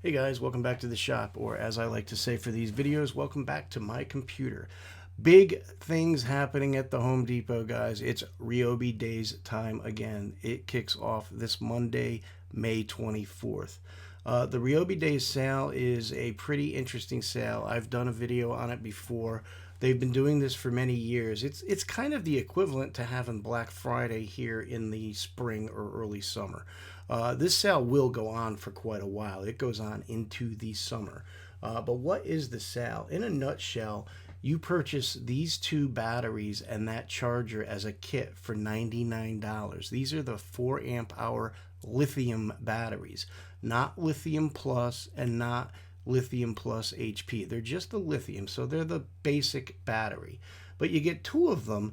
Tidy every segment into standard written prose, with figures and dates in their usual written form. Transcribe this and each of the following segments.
Hey guys, welcome back to the shop, or as I like to say for these videos, welcome back to my computer. Big things happening at the Home Depot, guys. It's Ryobi Days time again. It kicks off this Monday, May 24th. The Ryobi Days sale is a pretty interesting sale. I've done a video on it before. They've been doing this for many years. It's kind of the equivalent to having Black Friday here in the spring or early summer. This sale will go on for quite a while. It goes on into the summer. But what is the sale? In a nutshell, you purchase these two batteries and that charger as a kit for $99. These are the 4 amp hour lithium batteries, not lithium plus and not lithium plus HP. They're just the lithium, so they're the basic battery. But you get two of them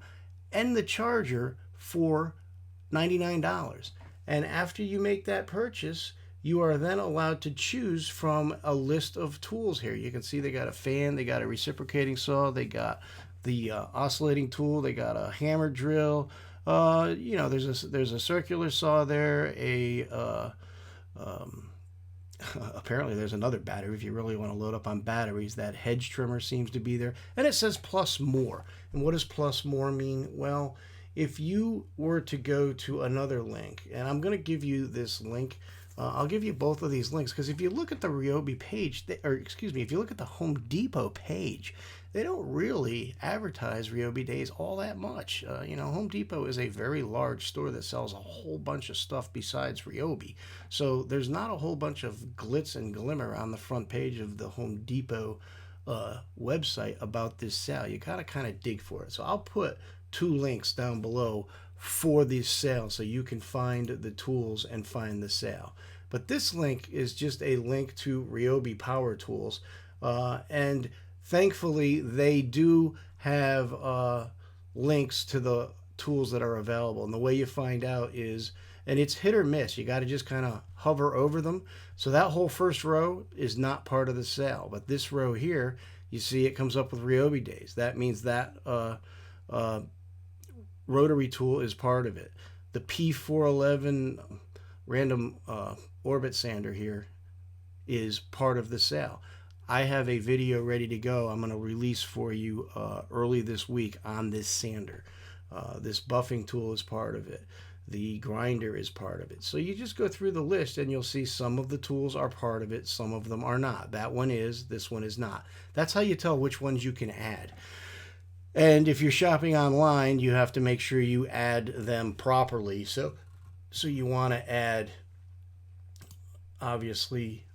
and the charger for $99. And after you make that purchase, you are then allowed to choose from a list of tools here. You can see they got a fan, they got a reciprocating saw, they got the oscillating tool, they got a hammer drill. There's a circular saw there, apparently there's another battery if you really want to load up on batteries. That hedge trimmer seems to be there, and it says plus more. And what does plus more mean? Well, if you were to go to another link, and I'm going to give you this link, I'll give you both of these links, because if you look at the Ryobi page, if you look at the Home Depot page, they don't really advertise Ryobi Days all that much. Home Depot is a very large store that sells a whole bunch of stuff besides Ryobi. So there's not a whole bunch of glitz and glimmer on the front page of the Home Depot website about this sale. You gotta kind of dig for it. So I'll put two links down below for this sale so you can find the tools and find the sale. But this link is just a link to Ryobi Power Tools, and thankfully they do have links to the tools that are available. And the way you find out is, and it's hit or miss, you got to just kind of hover over them. So that whole first row is not part of the sale, but this row here, you see it comes up with Ryobi Days. That means that rotary tool is part of it. The P411 random orbit sander here is part of the sale. I have a video ready to go I'm going to release for you early this week on this sander. This buffing tool is part of it. The grinder is part of it. So you just go through the list and you'll see some of the tools are part of it, some of them are not. That one is, this one is not. That's how you tell which ones you can add. And if you're shopping online, you have to make sure you add them properly. So you want to add, obviously,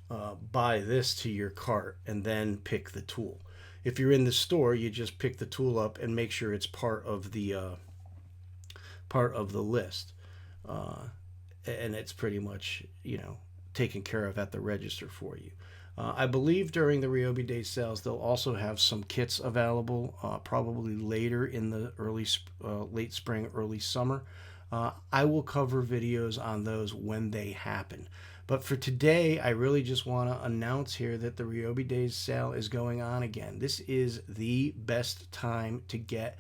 buy this to your cart and then pick the tool. If you're in the store, you just pick the tool up and make sure it's part of the list, and it's pretty much taken care of at the register for you. I believe during the Ryobi Day sales, they'll also have some kits available, probably later in the late spring, early summer. I will cover videos on those when they happen. But for today, I really just want to announce here that the Ryobi Days sale is going on again. This is the best time to get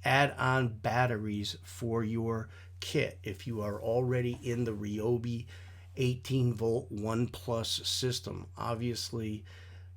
add-on batteries for your kit if you are already in the Ryobi 18-volt 1 Plus system. Obviously,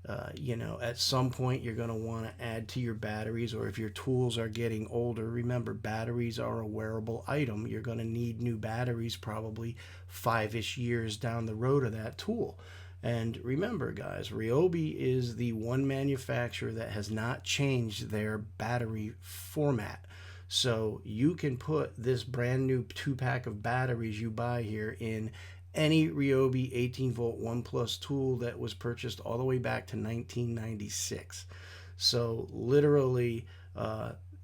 at some point you're going to want to add to your batteries, or if your tools are getting older, remember batteries are a wearable item. You're going to need new batteries probably 5-ish years down the road of that tool. And remember, guys, Ryobi is the one manufacturer that has not changed their battery format. So you can put this brand new 2-pack of batteries you buy here in any Ryobi 18-volt 1 Plus tool that was purchased all the way back to 1996. So literally,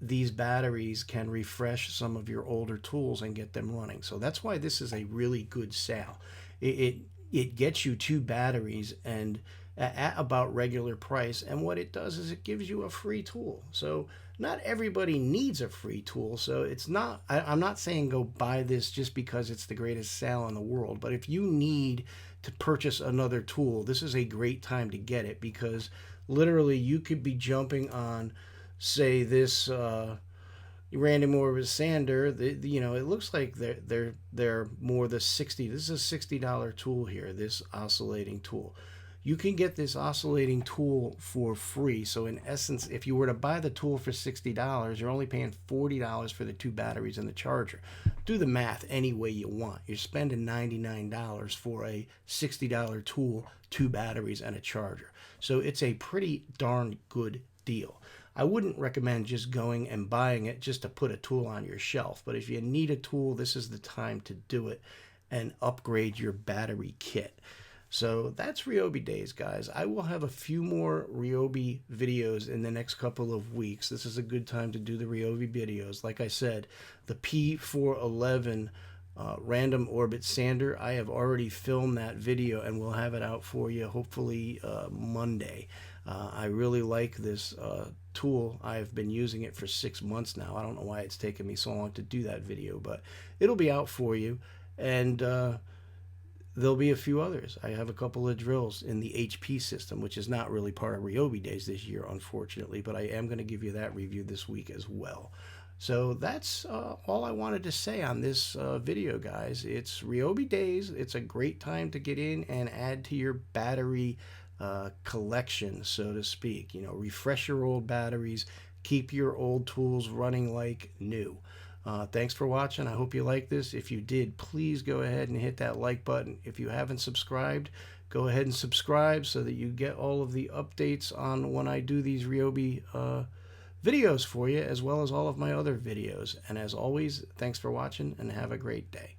these batteries can refresh some of your older tools and get them running. So that's why this is a really good sale. It gets you 2 batteries and at about regular price, and what it does is it gives you a free tool. So not everybody needs a free tool, so it's not, I'm not saying go buy this just because it's the greatest sale in the world, but if you need to purchase another tool, this is a great time to get it, because literally you could be jumping on, say, this random orbit sander. It looks like they're more the 60. This is a $60 tool here, this oscillating tool. you can get this oscillating tool for free. So in essence, if you were to buy the tool for $60, you're only paying $40 for the 2 batteries and the charger. Do the math any way you want. You're spending $99 for a $60 tool, 2 batteries, and a charger. So it's a pretty darn good deal. I wouldn't recommend just going and buying it just to put a tool on your shelf. But if you need a tool, this is the time to do it and upgrade your battery kit. So that's Ryobi Days, guys. I will have a few more Ryobi videos in the next couple of weeks. This is a good time to do the Ryobi videos. Like I said, the P411 random orbit sander, I have already filmed that video and we'll have it out for you hopefully Monday. I really like this tool. I've been using it for 6 months now. I don't know why it's taken me so long to do that video, but it'll be out for you. And there'll be a few others. I have a couple of drills in the HP system, which is not really part of Ryobi Days this year, unfortunately, but I am going to give you that review this week as well. So that's all I wanted to say on this video, guys. It's Ryobi Days. It's a great time to get in and add to your battery collection, so to speak. You know, refresh your old batteries, keep your old tools running like new. Thanks for watching. I hope you like this. If you did, please go ahead and hit that like button. If you haven't subscribed, go ahead and subscribe so that you get all of the updates on when I do these Ryobi videos for you, as well as all of my other videos. And as always, thanks for watching and have a great day.